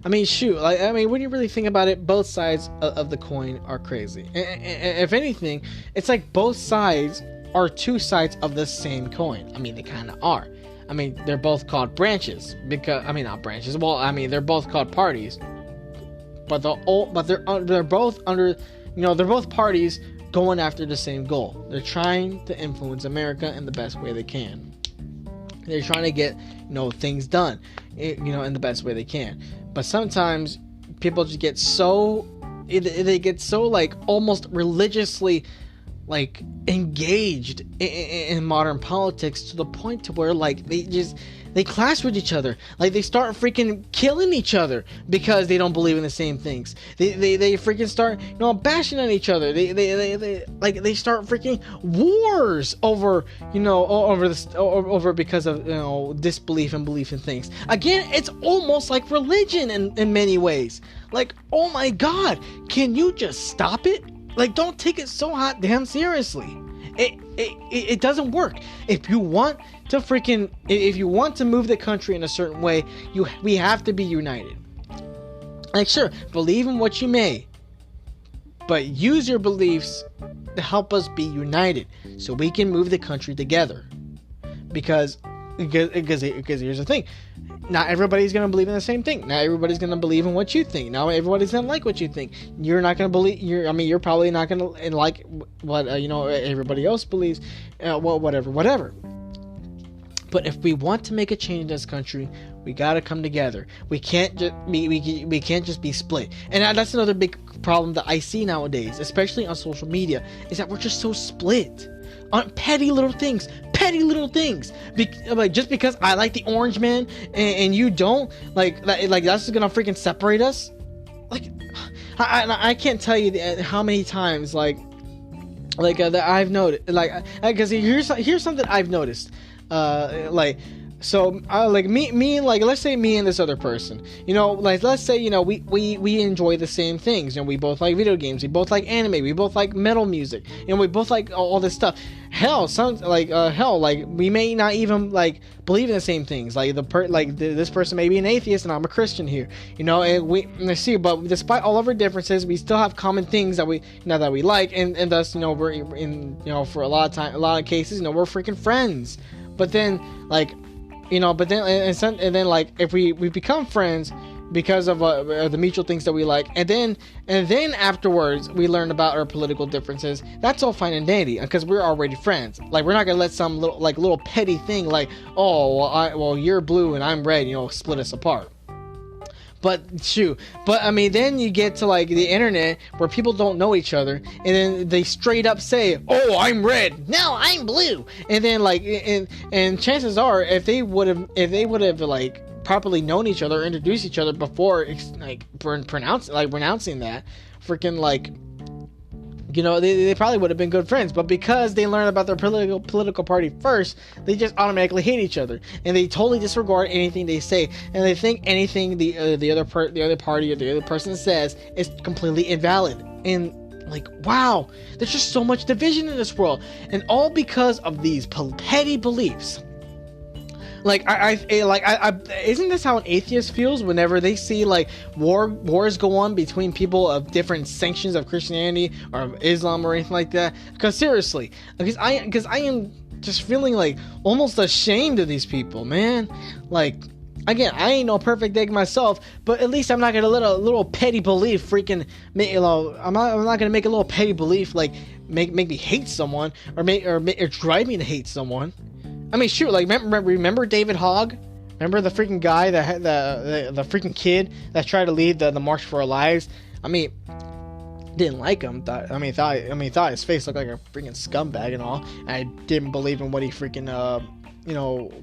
I mean, shoot. When you really think about it, both sides of the coin are crazy. And if anything, it's like both sides are two sides of the same coin. They kind of are. They're both called branches because not branches. Well, they're both called parties. But they're both under. They're both parties going after the same goal. They're trying to influence America in the best way they can. They're trying to get things done, in the best way they can. But sometimes people just get so like almost religiously like engaged in modern politics to the point to where like they clash with each other. Like they start freaking killing each other because they don't believe in the same things. They freaking start bashing on each other. They start freaking wars over over because of disbelief and belief in things. Again, it's almost like religion in many ways. Like, oh my God, can you just stop it? Like, don't take it so hot damn seriously. It doesn't work. If you want to move the country in a certain way, we have to be united. Like, sure, believe in what you may, but use your beliefs to help us be united so we can move the country together. Because here's the thing. Not everybody's going to believe in the same thing. Not everybody's going to believe in what you think. Not everybody's going to like what you think. You're not going to believe. You're probably not going to like what everybody else believes. Whatever. But if we want to make a change in this country, we got to come together. We can't just be split. And that's another big problem that I see nowadays, especially on social media, is that we're just so split on petty little things. Just because I like the orange man and you don't, like that's just gonna freaking separate us. Like, I can't tell you how many times that I've noticed. Like, because here's something I've noticed. So like like let's say me and this other person, like let's say we enjoy the same things. We both like video games, we both like anime, we both like metal music, we both like all this stuff. Hell, like we may not even like believe in the same things. Like this person may be an atheist and I'm a Christian here, and but despite all of our differences, we still have common things that we like, and thus we're in for a lot of cases we're freaking friends. But then like but then and then like if we become friends because of the mutual things that we like, and then afterwards we learn about our political differences, that's all fine and dandy because we're already friends. Like we're not gonna let some little petty thing like, oh well you're blue and I'm red, split us apart. But I mean, then you get to like the internet where people don't know each other, and then they straight up say, "Oh, I'm red. No, I'm blue." And then like, and chances are, if they would have like properly known each other, introduced each other before like pronouncing that, freaking like, they probably would have been good friends. But because they learned about their political party first, they just automatically hate each other, and they totally disregard anything they say, and they think anything the other party or the other person says is completely invalid. And like, wow, there's just so much division in this world, and all because of these petty beliefs. Like isn't this how an atheist feels whenever they see like wars go on between people of different sanctions of Christianity or of Islam or anything like that? Because seriously, because I am just feeling like almost ashamed of these people, man. Like, again, I ain't no perfect egg myself, but at least I'm not gonna let a little petty belief freaking I'm not gonna make a little petty belief like make me hate someone or drive me to hate someone. I mean, shoot, like, remember David Hogg? Remember the freaking guy that had the freaking kid that tried to lead the March for Our Lives? I mean, didn't like him. Thought his face looked like a freaking scumbag and all. I didn't believe in what he freaking,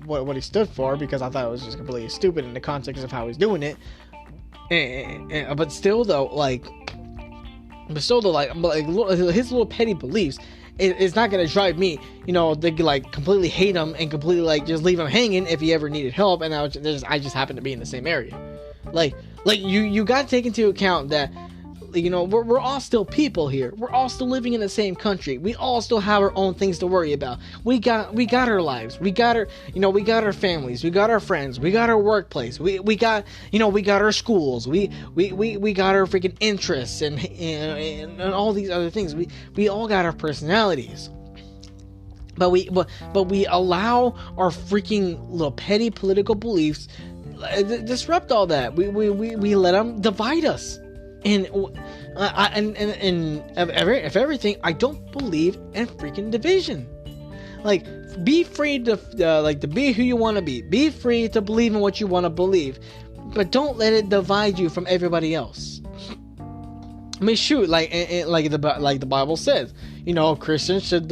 what he stood for, because I thought it was just completely stupid in the context of how he's doing it. But still, though, like his little petty beliefs, it's not gonna drive me, to like completely hate him and completely like just leave him hanging if he ever needed help, and I just happen to be in the same area. Like you gotta take into account that, we're all still people here. We're all still living in the same country. We all still have our own things to worry about. We got our lives. We got our families. We got our friends. We got our workplace. We got our schools. We got our freaking interests and all these other things. We all got our personalities. But we allow our freaking little petty political beliefs disrupt all that. We let them divide us. And if everything, I don't believe in freaking division. Like, be free to to be who you want to be. Be free to believe in what you want to believe, but don't let it divide you from everybody else. I mean, shoot, like the Bible says, Christians should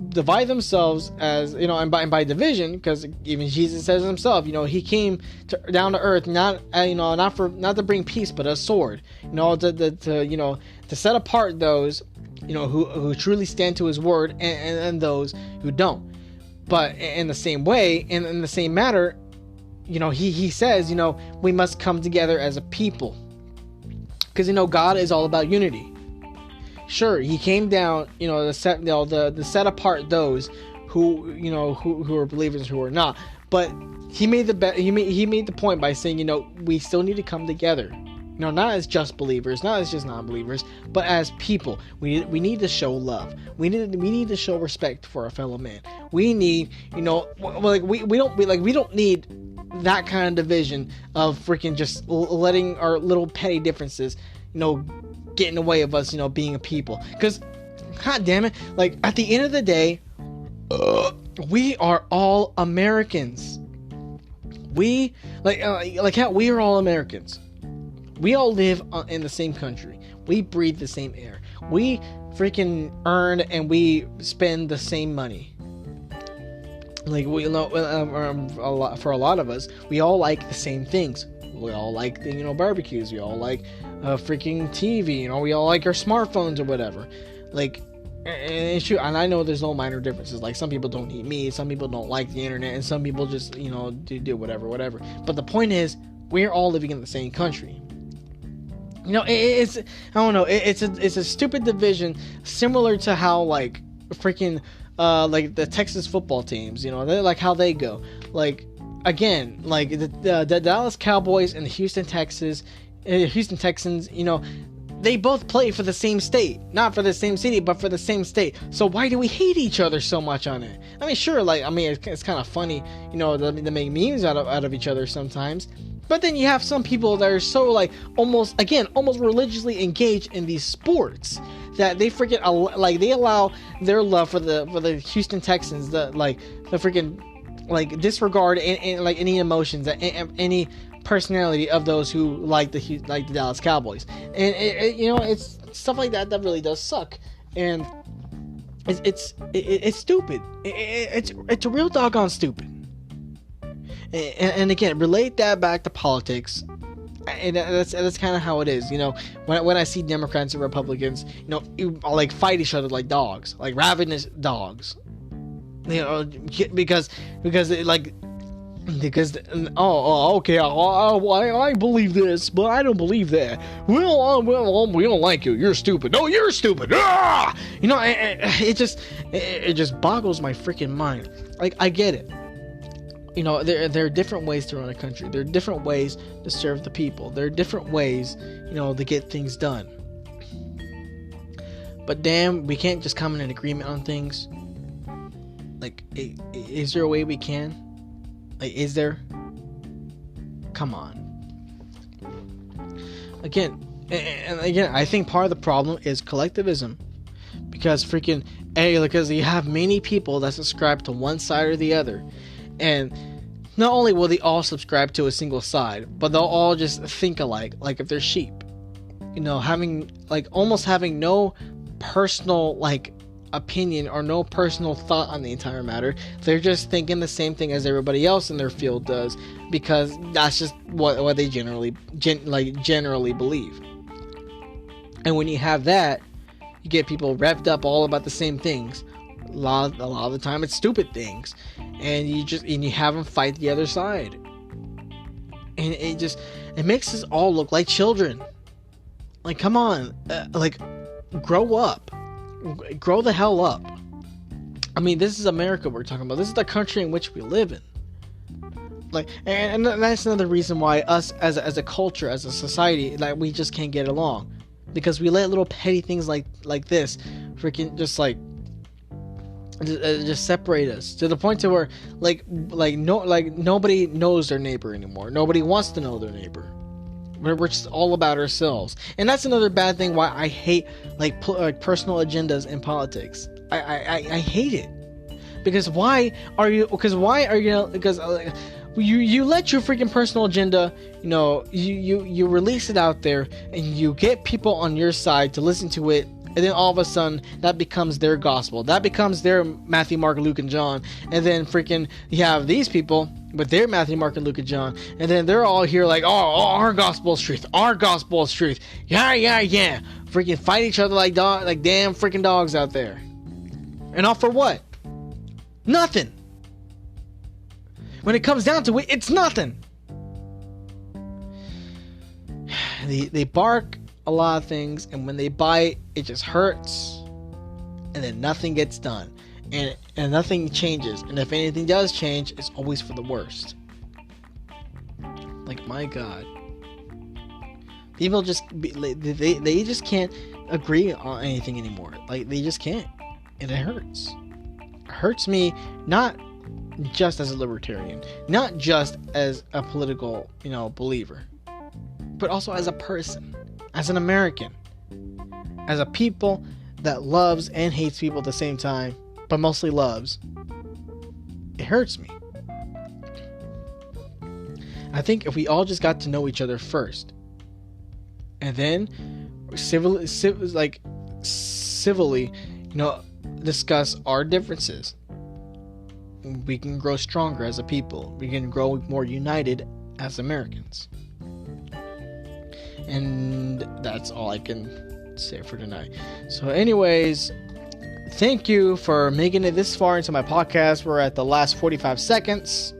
divide themselves as, and by division, because even Jesus says himself, he came down to earth not to bring peace but a sword, to set apart those who truly stand to his word and those who don't. But in the same way, and in the same matter, he says, we must come together as a people, because God is all about unity. Sure, he came down, to set apart those who are believers, who are not. But he made the point by saying, we still need to come together. Not as just believers, not as just non-believers, but as people. We need to show love. We need to show respect for our fellow man. We need, we don't need that kind of division of freaking just letting our little petty differences, get in the way of us, being a people. Because, god damn it, like, at the end of the day, we are all Americans. We, we are all Americans. We all live in the same country. We breathe the same air. We freaking earn and we spend the same money. Like, for a lot of us, we all like the same things. We all like the, barbecues. We all like freaking TV. We all like our smartphones or whatever. Like, And shoot, and I know there's no minor differences. Like, some people don't eat meat, some people don't like the internet, and some people just, do whatever. But the point is, we're all living in the same country. It's I don't know. It's a stupid division, similar to how like freaking like the Texas football teams. They're like how they go. Like, again, like the Dallas Cowboys and the Houston Texans. They both play for the same state, not for the same city, but for the same state. So why do we hate each other so much on it? I mean, sure, it's kind of funny, to make memes out of each other sometimes. But then you have some people that are so like almost religiously engaged in these sports that they freaking they allow their love for the Houston Texans, the freaking disregard any emotions, any personality of those who like the Dallas Cowboys, and it's stuff like that really does suck, and it's stupid. It's a real doggone stupid. And again, relate that back to politics, and that's kind of how it is. When I see Democrats and Republicans, fight each other like dogs, like ravenous dogs. Because okay, I believe this, but I don't believe that. Well, we don't like you. You're stupid. No, you're stupid. Ah! It just boggles my freaking mind. Like, I get it. There are different ways to run a country. There are different ways to serve the people. There are different ways, to get things done. But damn, we can't just come in an agreement on things. Like, is there a way we can? Is there? Come on. Again, I think part of the problem is collectivism, because because you have many people that subscribe to one side or the other, and not only will they all subscribe to a single side, but they'll all just think alike, like if they're sheep. Having almost having no personal opinion or no personal thought on the entire matter. They're just thinking the same thing as everybody else in their field does, because that's just what they generally believe. And when you have that, you get people revved up all about the same things. A lot of the time it's stupid things, and you have them fight the other side, and it makes us all look like children. Like, come on, grow up. Grow the hell up. I mean, this is America we're talking about. This is the country in which we live in. And that's another reason why us as a culture, as a society, we just can't get along, because we let little petty things like this freaking just separate us to the point to where nobody knows their neighbor anymore. Nobody wants to know their neighbor. We're just all about ourselves, and that's another bad thing why I hate personal agendas in politics. I hate it, because you let your freaking personal agenda, you release it out there, and you get people on your side to listen to it, and then all of a sudden that becomes their gospel, that becomes their Matthew, Mark, Luke, and John, and then freaking you have these people with their Matthew, Mark, and Luke, and John, and then they're all here like, our gospel is truth, our gospel is truth, yeah, freaking fight each other like damn freaking dogs out there, and all for what? Nothing. When it comes down to it, it's nothing. They bark a lot of things, and when they bite, it just hurts, and then nothing gets done, and nothing changes, and if anything does change, it's always for the worst. My God, people they just can't agree on anything anymore. They just can't, and it hurts. It hurts me, not just as a libertarian, not just as a political believer, but also as a person, as an American, as a people that loves and hates people at the same time, but mostly loves. It hurts me. I think if we all just got to know each other first, and then civilly, discuss our differences, we can grow stronger as a people. We can grow more united as Americans. And that's all I can say for tonight. So anyways, thank you for making it this far into my podcast. We're at the last 45 seconds.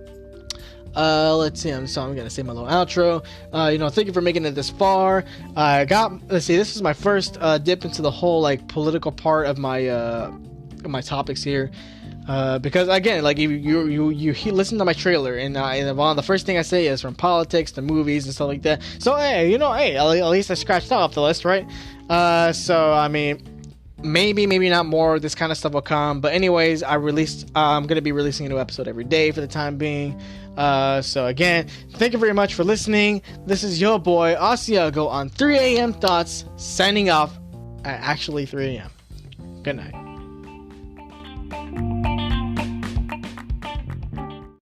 Let's see. I'm gonna say my little outro. Thank you for making it this far. Let's see. This is my first dip into the whole like political part of my topics here. Because again, like you listen to my trailer, and the first thing I say is from politics to movies and stuff like that. So hey, at least I scratched that off the list, right? So I mean, maybe not more of this kind of stuff will come. But anyways, I'm gonna be releasing a new episode every day for the time being. So again, thank you very much for listening. This is your boy Asiago on 3 a.m. Thoughts, signing off at actually 3 a.m. Good night.